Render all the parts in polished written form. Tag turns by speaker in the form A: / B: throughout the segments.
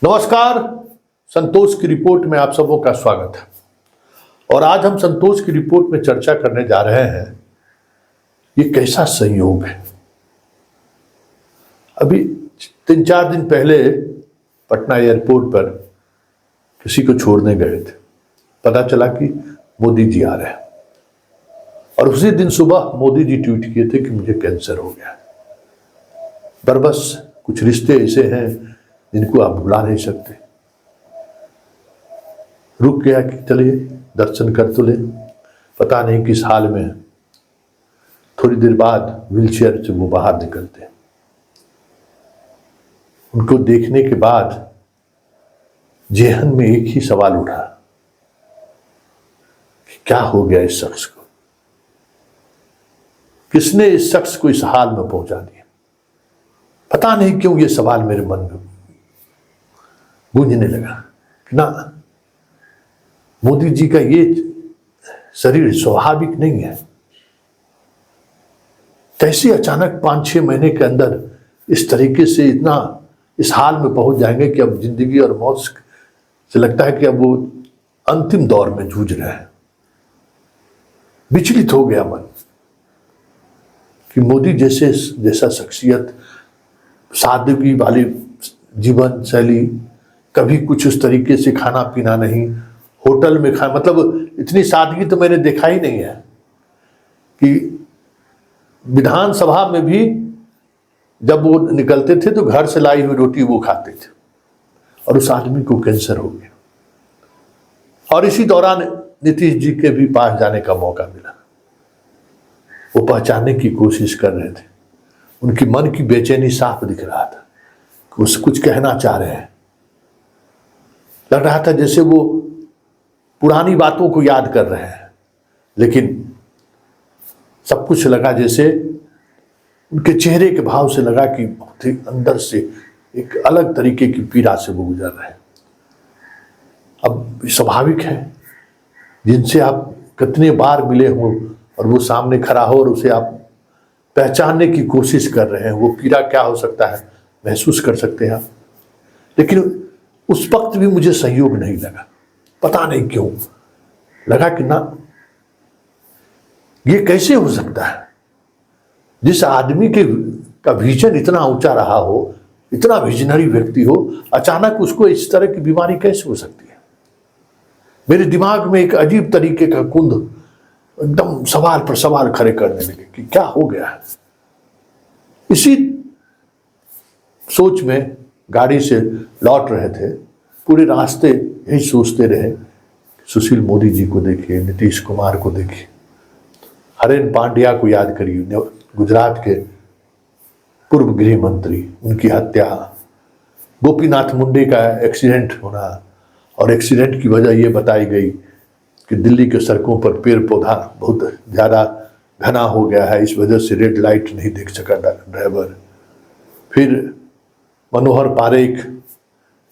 A: नमस्कार। संतोष की रिपोर्ट में आप सबों का स्वागत है। और आज हम संतोष की रिपोर्ट में चर्चा करने जा रहे हैं, ये कैसा संयोग है। अभी 3-4 दिन पहले पटना एयरपोर्ट पर किसी को छोड़ने गए थे, पता चला कि मोदी जी आ रहे हैं। और उसी दिन सुबह मोदी जी ट्वीट किए थे कि मुझे कैंसर हो गया। बरबस कुछ रिश्ते ऐसे हैं जिनको आप भुला नहीं सकते। रुक गया कि चलिए दर्शन कर तो ले, पता नहीं किस हाल में है। थोड़ी देर बाद व्हीलचेयर से वो बाहर निकलते हैं। उनको देखने के बाद जेहन में एक ही सवाल उठा कि क्या हो गया इस शख्स को, किसने इस शख्स को इस हाल में पहुंचा दिया। पता नहीं क्यों ये सवाल मेरे मन में गूंजने लगा कि ना, मोदी जी का ये शरीर स्वाभाविक नहीं है। कैसे अचानक 5-6 महीने के अंदर इस तरीके से इतना इस हाल में पहुंच जाएंगे कि अब जिंदगी और मौत से लगता है कि अब वो अंतिम दौर में जूझ रहे हैं। विचलित हो गया मन कि मोदी जैसा शख्सियत, सादगी वाली जीवन शैली, कभी कुछ उस तरीके से खाना पीना नहीं, होटल में खा, मतलब इतनी सादगी तो मैंने देखा ही नहीं है कि विधानसभा में भी जब वो निकलते थे तो घर से लाई हुई रोटी वो खाते थे। और उस आदमी को कैंसर हो गया। और इसी दौरान नीतीश जी के भी पास जाने का मौका मिला। वो पहचानने की कोशिश कर रहे थे, उनकी मन की बेचैनी साफ दिख रहा था कि वो कुछ कहना चाह रहे हैं। लग रहा था जैसे वो पुरानी बातों को याद कर रहे हैं, लेकिन सब कुछ लगा जैसे उनके चेहरे के भाव से लगा कि बहुत ही अंदर से एक अलग तरीके की पीड़ा से वो गुजर रहे हैं। अब स्वाभाविक है, जिनसे आप कितने बार मिले हो और वो सामने खड़ा हो और उसे आप पहचानने की कोशिश कर रहे हैं, वो पीड़ा क्या हो सकता है महसूस कर सकते हैं आप। लेकिन उस वक्त भी मुझे संयोग नहीं लगा, पता नहीं क्यों लगा कि ना, ये कैसे हो सकता है। जिस आदमी का विजन इतना ऊंचा रहा हो, इतना विजनरी व्यक्ति हो, अचानक उसको इस तरह की बीमारी कैसे हो सकती है। मेरे दिमाग में एक अजीब तरीके का कुंद एकदम सवाल पर सवाल खड़े करने लगे कि क्या हो गया है। इसी सोच में गाड़ी से लौट रहे थे, पूरे रास्ते यही सोचते रहे, सुशील मोदी जी को देखिए, नीतीश कुमार को देखिए, हरेन पांड्या को याद करिए, गुजरात के पूर्व गृह मंत्री, उनकी हत्या, गोपीनाथ मुंडे का एक्सीडेंट होना, और एक्सीडेंट की वजह यह बताई गई कि दिल्ली के सड़कों पर पेड़ पौधा बहुत ज़्यादा घना हो गया है, इस वजह से रेड लाइट नहीं देख सका ड्राइवर। फिर मनोहर पारेख,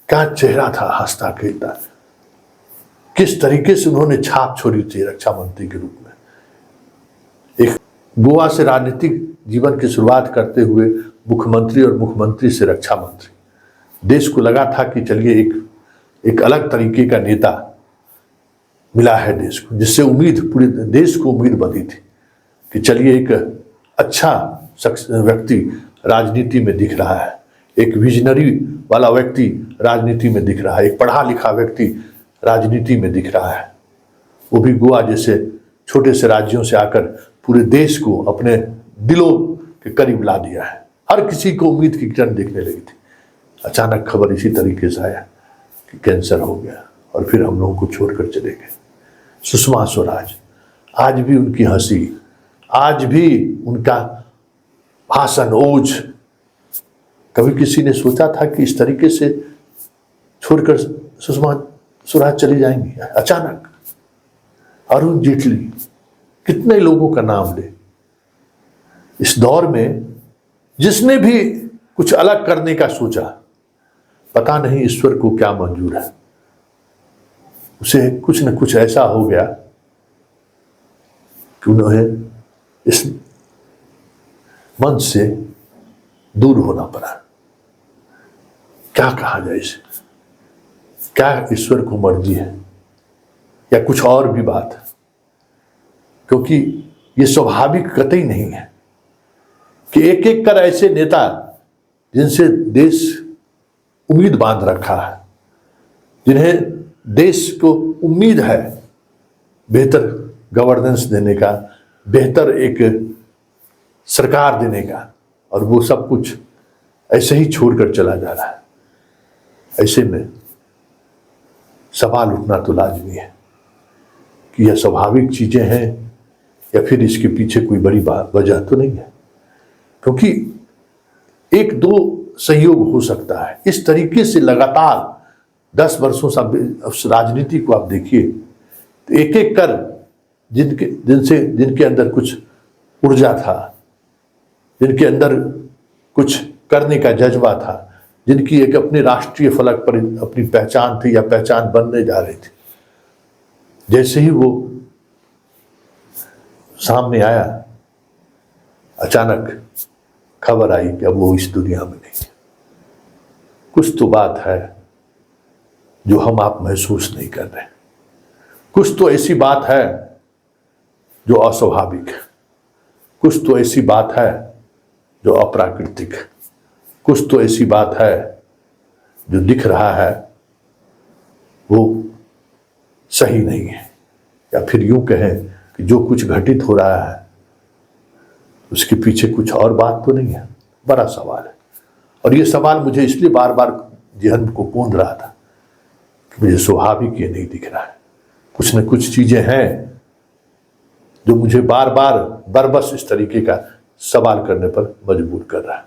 A: क्या चेहरा था, हंसता खेलता, किस तरीके से उन्होंने छाप छोड़ी थी रक्षा मंत्री के रूप में। एक गोवा से राजनीतिक जीवन की शुरुआत करते हुए मुख्यमंत्री, और मुख्यमंत्री से रक्षा मंत्री, देश को लगा था कि चलिए एक अलग तरीके का नेता मिला है देश को, जिससे उम्मीद, पूरे देश को उम्मीद बंधी थी कि चलिए एक अच्छा व्यक्ति राजनीति में दिख रहा है, एक विजनरी वाला व्यक्ति राजनीति में दिख रहा है, एक पढ़ा लिखा व्यक्ति राजनीति में दिख रहा है। वो भी गोवा जैसे छोटे से राज्यों से आकर पूरे देश को अपने दिलों के करीब ला दिया है। हर किसी को उम्मीद की किरण दिखने लगी थी। अचानक खबर इसी तरीके से आया कि कैंसर हो गया, और फिर हम लोगों को छोड़कर चले गए। सुषमा स्वराज, आज भी उनकी हंसी, आज भी उनका भाषण, ओज, कभी किसी ने सोचा था कि इस तरीके से छोड़कर सुषमा स्वराज चली जाएंगी अचानक। अरुण जेटली, कितने लोगों का नाम ले। इस दौर में जिसने भी कुछ अलग करने का सोचा, पता नहीं ईश्वर को क्या मंजूर है, उसे कुछ न कुछ ऐसा हो गया कि उन्हें इस मंच से दूर होना पड़ा। क्या कहा जाए इसे। क्या ईश्वर को मर्जी है या कुछ और भी बात है? क्योंकि ये स्वाभाविक कतई नहीं है कि एक एक कर ऐसे नेता जिनसे देश उम्मीद बांध रखा है, जिन्हें देश को उम्मीद है बेहतर गवर्नेंस देने का, बेहतर एक सरकार देने का, और वो सब कुछ ऐसे ही छोड़कर चला जा रहा है। ऐसे में सवाल उठना तो लाजमी है कि यह स्वाभाविक चीजें हैं या फिर इसके पीछे कोई बड़ी वजह तो नहीं है। क्योंकि एक दो संयोग हो सकता है। इस तरीके से लगातार 10 वर्षों से राजनीति को आप देखिए तो एक एक कर जिनके अंदर कुछ ऊर्जा था, जिनके अंदर कुछ करने का जज्बा था, जिनकी एक अपने राष्ट्रीय फलक पर अपनी पहचान थी या पहचान बनने जा रही थी, जैसे ही वो सामने आया अचानक खबर आई कि अब वो इस दुनिया में नहीं है। कुछ तो बात है जो हम आप महसूस नहीं कर रहे, कुछ तो ऐसी बात है जो अस्वाभाविक है, कुछ तो ऐसी बात है जो अप्राकृतिक है, कुछ तो ऐसी बात है जो दिख रहा है वो सही नहीं है। या फिर यूं कहें कि जो कुछ घटित हो रहा है उसके पीछे कुछ और बात तो नहीं है। बड़ा सवाल है, और ये सवाल मुझे इसलिए बार बार जहन को कूंद रहा था कि मुझे स्वाभाविक ये नहीं दिख रहा है। कुछ न कुछ चीजें हैं जो मुझे बार बार बरबस इस तरीके का सवाल करने पर मजबूर कर रहा है।